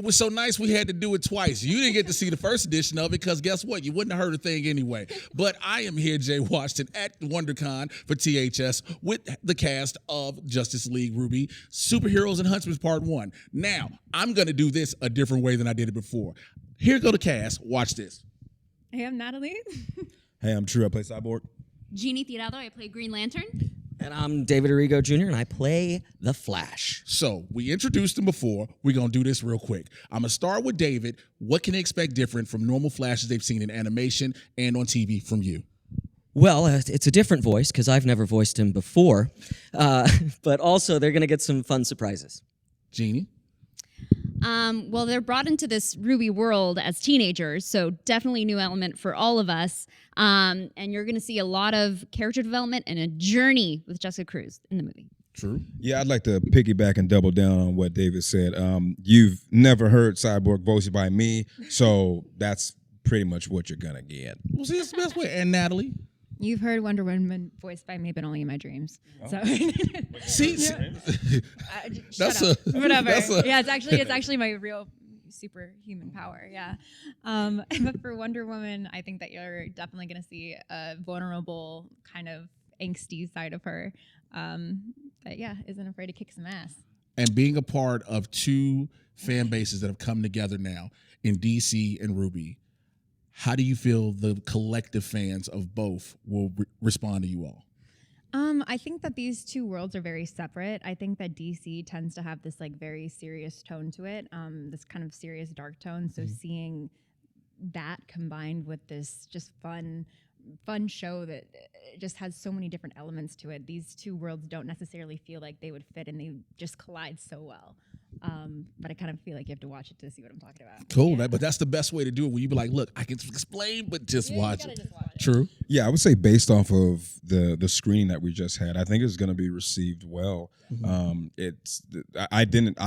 It was so nice we had to do it twice. You didn't get to see the first edition of it because guess what? You wouldn't have heard a thing anyway. But I am here, Jay Washington, at Wondercon for THS with the cast of Justice League RWBY, Superheroes and Huntsmen Part 1. Now, I'm going to do this a different way than I did it before. Here go the cast. Watch this. Hey, I'm Natalie. Hey, I'm True. I play Cyborg. Jeannie, Tirado, I play Green Lantern. And I'm David Arrigo Jr., and I play the Flash. So we introduced him before. We're going to do this real quick. I'm going to start with David. What can they expect different from normal Flashes they've seen in animation and on TV from you? Well, it's a different voice because I've never voiced him before. But also, they're going to get some fun surprises. Jeannie? Well, they're brought into this RWBY world as teenagers, so definitely a new element for all of us. And you're going to see a lot of character development and a journey with Jessica Cruz in the movie. True. Yeah, I'd like to piggyback and double down on what David said. You've never heard Cyborg voiced by me, so that's pretty much what you're going to get. Well, see, that's the best way. And Natalie? You've heard Wonder Woman voiced by me, but only in my dreams. Oh. So See, shut up. Whatever. Yeah, it's actually my real superhuman power. Yeah. But for Wonder Woman, I think that you're definitely going to see a vulnerable kind of angsty side of her. That isn't afraid to kick some ass. And being a part of two fan bases that have come together now in DC and RWBY, how do you feel the collective fans of both will respond to you all? I think that these two worlds are very separate. I think that DC tends to have this like very serious tone to it, this kind of serious dark tone. So seeing that combined with this just fun show that just has so many different elements to it, these two worlds don't necessarily feel like they would fit, and they just collide so well. But I kind of feel like you have to watch it to see what I'm talking about. Cool, but that's the best way to do it. When you be like, look, I can explain, but just watch it. Just watch it. True. Yeah, I would say based off of the screening that we just had, I think it's going to be received well. I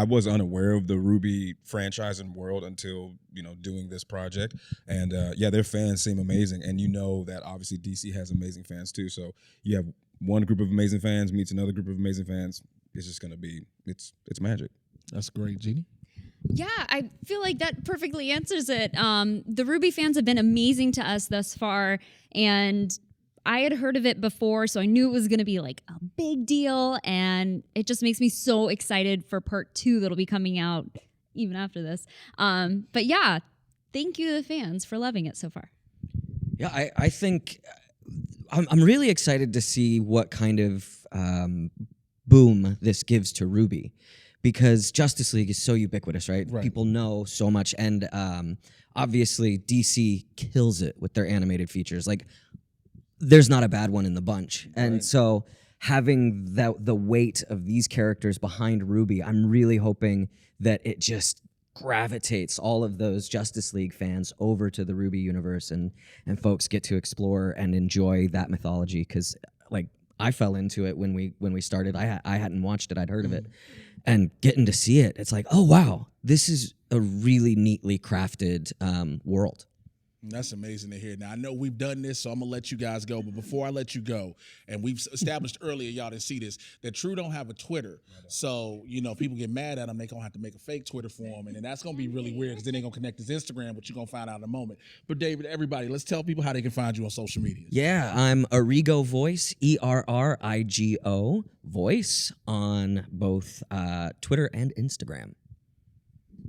was unaware of the RWBY franchise and world until doing this project, and their fans seem amazing, and that obviously DC has amazing fans too. So you have one group of amazing fans meets another group of amazing fans. It's just going to be it's magic. That's great, Jeannie. Yeah, I feel like that perfectly answers it. The RWBY fans have been amazing to us thus far, and I had heard of it before, so I knew it was going to be like a big deal, and it just makes me so excited for part 2 that'll be coming out even after this. But yeah, thank you to the fans for loving it so far. Yeah, I think I'm really excited to see what kind of boom this gives to RWBY. Because Justice League is so ubiquitous, right? People know so much, and obviously DC kills it with their animated features. Like, there's not a bad one in the bunch, and so having the weight of these characters behind RWBY, I'm really hoping that it just gravitates all of those Justice League fans over to the RWBY universe, and folks get to explore and enjoy that mythology. Because like I fell into it when we started. I hadn't watched it. I'd heard of it. And getting to see it, it's like, oh, wow, this is a really neatly crafted world. That's amazing to hear. Now, I know we've done this, so I'm going to let you guys go. But before I let you go, and we've established earlier, y'all didn't see this, that True don't have a Twitter. So, people get mad at him. They're going to have to make a fake Twitter for him. And then that's going to be really weird because then they're going to connect his Instagram, which you're going to find out in a moment. But, David, everybody, let's tell people how they can find you on social media. Yeah, I'm Arrigo Voice, ERRIGO Voice on both Twitter and Instagram.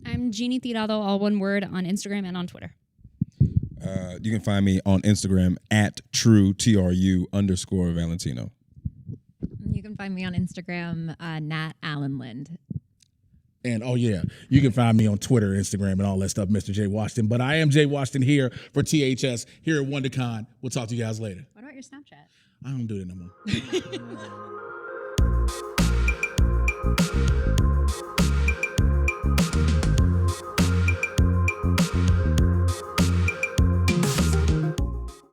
I'm Jeannie Tirado, all one word, on Instagram and on Twitter. You can find me on Instagram at TRU_Valentino. You can find me on Instagram, Nat Alyn. And you can find me on Twitter, Instagram, and all that stuff, Mr. Jay Washington. But I am Jay Washington here for THS here at WonderCon. We'll talk to you guys later. What about your Snapchat? I don't do it no more.